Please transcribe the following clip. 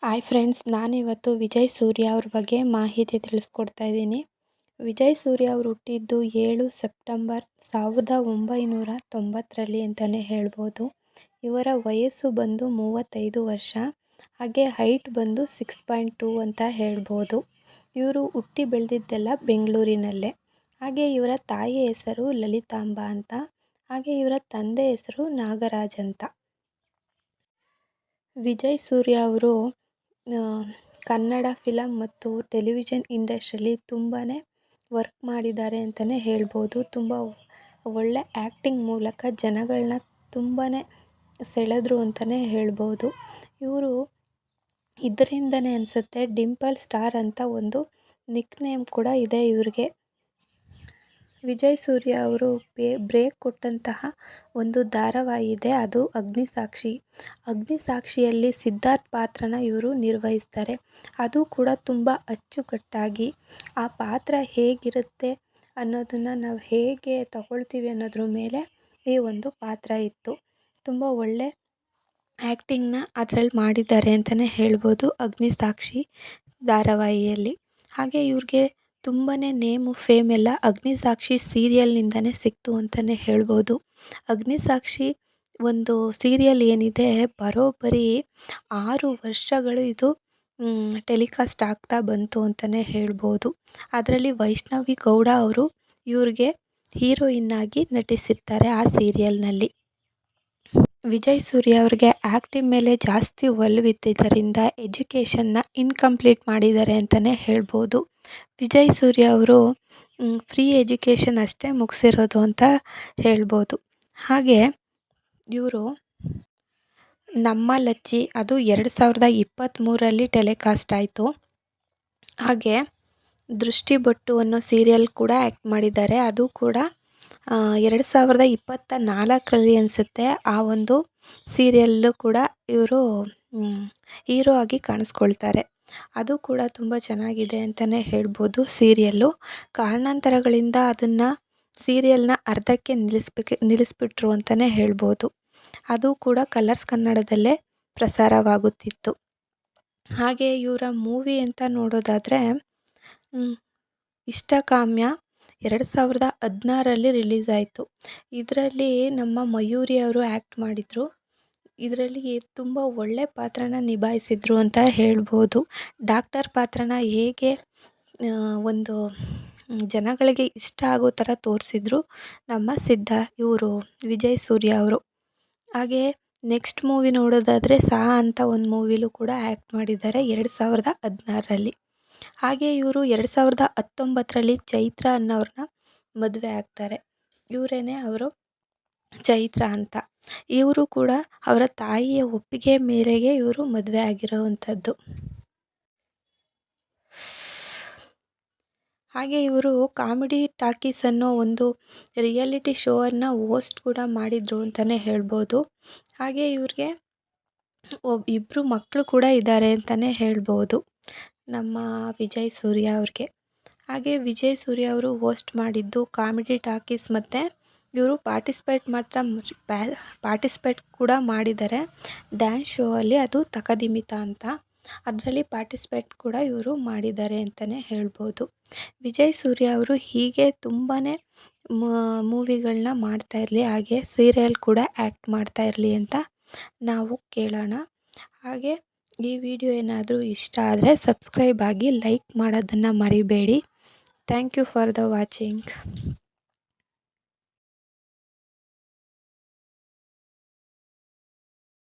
Hi friends, ನಾನಿವತ್ತು ವಿಜಯ್ ಸೂರ್ಯ ಅವ್ರ ಬಗ್ಗೆ ಮಾಹಿತಿ ತಿಳಿಸ್ಕೊಡ್ತಾ ಇದ್ದೀನಿ. ವಿಜಯ್ ಸೂರ್ಯ ಅವರು ಹುಟ್ಟಿದ್ದು 7 ಸೆಪ್ಟೆಂಬರ್ 1990ರಲ್ಲಿ ಅಂತಲೇ ಹೇಳ್ಬೋದು. ಇವರ ವಯಸ್ಸು ಬಂದು 35 ವರ್ಷ. ಹಾಗೆ ಹೈಟ್ ಬಂದು 6.2 ಅಂತ ಹೇಳ್ಬೋದು. ಇವರು ಹುಟ್ಟಿ ಬೆಳೆದಿದ್ದೆಲ್ಲ ಬೆಂಗಳೂರಿನಲ್ಲೇ. ಹಾಗೆ ಇವರ ತಾಯಿಯ ಹೆಸರು ಲಲಿತಾಂಬ ಅಂತ. ಹಾಗೆ ಇವರ ತಂದೆ ಹೆಸರು ನಾಗರಾಜ್ ಅಂತ. ವಿಜಯ್ ಸೂರ್ಯ ಅವರು ಕನ್ನಡ ಫಿಲಮ್ ಮತ್ತು ಟೆಲಿವಿಷನ್ ಇಂಡಸ್ಟ್ರಿಯಲ್ಲಿ ತುಂಬಾ ವರ್ಕ್ ಮಾಡಿದ್ದಾರೆ ಅಂತಲೇ ಹೇಳ್ಬೋದು. ತುಂಬ ಒಳ್ಳೆ ಆ್ಯಕ್ಟಿಂಗ್ ಮೂಲಕ ಜನಗಳನ್ನ ತುಂಬಾ ಸೆಳೆದ್ರು ಅಂತಲೇ ಹೇಳ್ಬೋದು. ಇವರು ಇದರಿಂದನೇ ಅನಿಸುತ್ತೆ ಡಿಂಪಲ್ ಸ್ಟಾರ್ ಅಂತ ಒಂದು ನಿಕ್ ನೇಮ್ ಕೂಡ ಇದೆ ಇವ್ರಿಗೆ. ವಿಜಯ್ ಸೂರ್ಯ ಅವರು ಬ್ರೇಕ್ ಕೊಟ್ಟಂತಹ ಒಂದು ಧಾರಾವಾಹಿ ಇದೆ, ಅದು ಅಗ್ನಿಸಾಕ್ಷಿ. ಅಗ್ನಿಸಾಕ್ಷಿಯಲ್ಲಿ ಸಿದ್ಧಾರ್ಥ್ ಪಾತ್ರನ ಇವರು ನಿರ್ವಹಿಸ್ತಾರೆ. ಅದು ಕೂಡ ತುಂಬ ಅಚ್ಚುಕಟ್ಟಾಗಿ ಆ ಪಾತ್ರ ಹೇಗಿರುತ್ತೆ ಅನ್ನೋದನ್ನು ನಾವು ಹೇಗೆ ತಗೊಳ್ತೀವಿ ಅನ್ನೋದ್ರ ಮೇಲೆ ಈ ಒಂದು ಪಾತ್ರ ಇತ್ತು. ತುಂಬ ಒಳ್ಳೆ ಆ್ಯಕ್ಟಿಂಗ್ನ ಅದರಲ್ಲಿ ಮಾಡಿದ್ದಾರೆ ಅಂತಲೇ ಹೇಳ್ಬೋದು ಅಗ್ನಿಸಾಕ್ಷಿ ಧಾರಾವಾಹಿಯಲ್ಲಿ. ಹಾಗೆ ಇವ್ರಿಗೆ ತುಂಬಾ ನೇಮು ಫೇಮ್ ಎಲ್ಲ ಅಗ್ನಿಸಾಕ್ಷಿ ಸೀರಿಯಲ್ನಿಂದನೇ ಸಿಕ್ತು ಅಂತಲೇ ಹೇಳ್ಬೋದು. ಅಗ್ನಿಸಾಕ್ಷಿ ಒಂದು ಸೀರಿಯಲ್ ಏನಿದೆ ಬರೋಬ್ಬರಿ 6 ವರ್ಷಗಳು ಇದು ಟೆಲಿಕಾಸ್ಟ್ ಆಗ್ತಾ ಬಂತು ಅಂತಲೇ ಹೇಳ್ಬೋದು. ಅದರಲ್ಲಿ ವೈಷ್ಣವಿ ಗೌಡ ಅವರು ಇವ್ರಿಗೆ ಹೀರೋಯಿನ್ ಆಗಿ ನಟಿಸಿರ್ತಾರೆ ಆ ಸೀರಿಯಲ್ನಲ್ಲಿ. ವಿಜಯ್ ಸೂರ್ಯ ಅವ್ರಿಗೆ ಆ್ಯಕ್ಟಿಂಗ್ ಮೇಲೆ ಜಾಸ್ತಿ ಒಲವಿದ್ದರಿಂದ ಎಜುಕೇಷನ್ನ ಇನ್ಕಂಪ್ಲೀಟ್ ಮಾಡಿದ್ದಾರೆ ಅಂತಲೇ ಹೇಳ್ಬೋದು. ವಿಜಯ್ ಸೂರ್ಯ ಅವರು ಫ್ರೀ ಎಜುಕೇಷನ್ ಅಷ್ಟೇ ಮುಗಿಸಿರೋದು ಅಂತ ಹೇಳ್ಬೋದು. ಹಾಗೆ ಇವರು ನಮ್ಮ ಲಚ್ಚಿ ಅದು 2023ರಲ್ಲಿ ಟೆಲಿಕಾಸ್ಟ್ ಆಯಿತು. ಹಾಗೆ ದೃಷ್ಟಿಬೊಟ್ಟು ಅನ್ನೋ ಸೀರಿಯಲ್ ಕೂಡ ಆ್ಯಕ್ಟ್ ಮಾಡಿದ್ದಾರೆ. ಅದು ಕೂಡ 2024ರಲ್ಲಿ ಅನಿಸುತ್ತೆ ಆ ಒಂದು ಸೀರಿಯಲ್ಲು ಕೂಡ ಇವರು ಹೀರೋ ಆಗಿ ಕಾಣಿಸ್ಕೊಳ್ತಾರೆ. ಅದು ಕೂಡ ತುಂಬ ಚೆನ್ನಾಗಿದೆ ಅಂತಲೇ ಹೇಳ್ಬೋದು ಸೀರಿಯಲ್ಲು. ಕಾರಣಾಂತರಗಳಿಂದ ಅದನ್ನು ಸೀರಿಯಲ್ನ ಅರ್ಧಕ್ಕೆ ನಿಲ್ಲಿಸ್ಬಿಟ್ರು ಅಂತಲೇ ಹೇಳ್ಬೋದು. ಅದು ಕೂಡ ಕಲರ್ಸ್ ಕನ್ನಡದಲ್ಲೇ ಪ್ರಸಾರವಾಗುತ್ತಿತ್ತು. ಹಾಗೆ ಇವರ ಮೂವಿ ಅಂತ ನೋಡೋದಾದರೆ ಇಷ್ಟಕಾಮ್ಯ 2016ರಲ್ಲಿ ರಿಲೀಸ್ ಆಯಿತು. ಇದರಲ್ಲಿ ನಮ್ಮ ಮಯೂರಿ ಅವರು ಆ್ಯಕ್ಟ್ ಮಾಡಿದರು. ಇದರಲ್ಲಿ ತುಂಬ ಒಳ್ಳೆ ಪಾತ್ರನ ನಿಭಾಯಿಸಿದ್ರು ಅಂತ ಹೇಳ್ಬೋದು. ಡಾಕ್ಟರ್ ಪಾತ್ರನ ಹೇಗೆ ಒಂದು ಜನಗಳಿಗೆ ಇಷ್ಟ ಆಗೋ ಥರ ತೋರಿಸಿದ್ರು ನಮ್ಮ ಇವರು ವಿಜಯ್ ಸೂರ್ಯ ಅವರು. ಹಾಗೆ ನೆಕ್ಸ್ಟ್ ಮೂವಿ ನೋಡೋದಾದರೆ ಸಾ ಅಂತ ಒಂದು ಮೂವಿಲೂ ಕೂಡ ಆ್ಯಕ್ಟ್ ಮಾಡಿದ್ದಾರೆ 2016ರಲ್ಲಿ. ಹಾಗೆ ಇವರು 2019ರಲ್ಲಿ ಚೈತ್ರ ಅನ್ನೋರನ್ನ ಮದುವೆ ಆಗ್ತಾರೆ. ಇವರೇನೆ ಅವರು ಚೈತ್ರ ಅಂತ. ಇವರು ಕೂಡ ಅವರ ತಾಯಿಯ ಒಪ್ಪಿಗೆ ಮೇರೆಗೆ ಇವರು ಮದುವೆ ಆಗಿರೋವಂಥದ್ದು. ಹಾಗೆ ಇವರು ಕಾಮಿಡಿ ಟಾಕೀಸ್ ಅನ್ನೋ ಒಂದು ರಿಯಾಲಿಟಿ ಶೋವನ್ನು ಹೋಸ್ಟ್ ಕೂಡ ಮಾಡಿದರು ಅಂತಲೇ ಹೇಳ್ಬೋದು. ಹಾಗೆ ಇವ್ರಿಗೆ ಇಬ್ಬರು ಮಕ್ಕಳು ಕೂಡ ಇದ್ದಾರೆ ಅಂತಲೇ ಹೇಳ್ಬೋದು ನಮ್ಮ ವಿಜಯ್ ಸೂರ್ಯ ಅವ್ರಿಗೆ. ಹಾಗೆ ವಿಜಯ್ ಸೂರ್ಯ ಅವರು ಹೋಸ್ಟ್ ಮಾಡಿದ್ದು ಕಾಮಿಡಿ ಟಾಕೀಸ್ ಮತ್ತು ಇವರು ಪಾರ್ಟಿಸಿಪೇಟ್ ಕೂಡ ಮಾಡಿದ್ದಾರೆ ಡ್ಯಾನ್ಸ್ ಶೋ ಅಲ್ಲಿ, ಅದು ತಕದಿಮಿತ ಅಂತ. ಅದರಲ್ಲಿ ಪಾರ್ಟಿಸಿಪೇಟ್ ಕೂಡ ಇವರು ಮಾಡಿದ್ದಾರೆ ಅಂತಲೇ ಹೇಳ್ಬೋದು. ವಿಜಯ್ ಸೂರ್ಯ ಅವರು ಹೀಗೆ ತುಂಬಾ ಮೂವಿಗಳನ್ನ ಮಾಡ್ತಾ ಇರಲಿ, ಹಾಗೆ ಸೀರಿಯಲ್ ಕೂಡ ಆ್ಯಕ್ಟ್ ಮಾಡ್ತಾ ಇರಲಿ ಅಂತ ನಾವು ಕೇಳೋಣ. ಹಾಗೆ ಈ ವಿಡಿಯೋ ಏನಾದರೂ ಇಷ್ಟ ಆದರೆ ಸಬ್ಸ್ಕ್ರೈಬ್ ಆಗಿ ಲೈಕ್ ಮಾಡೋದನ್ನು ಮರಿಬೇಡಿ. Thank you for the watching.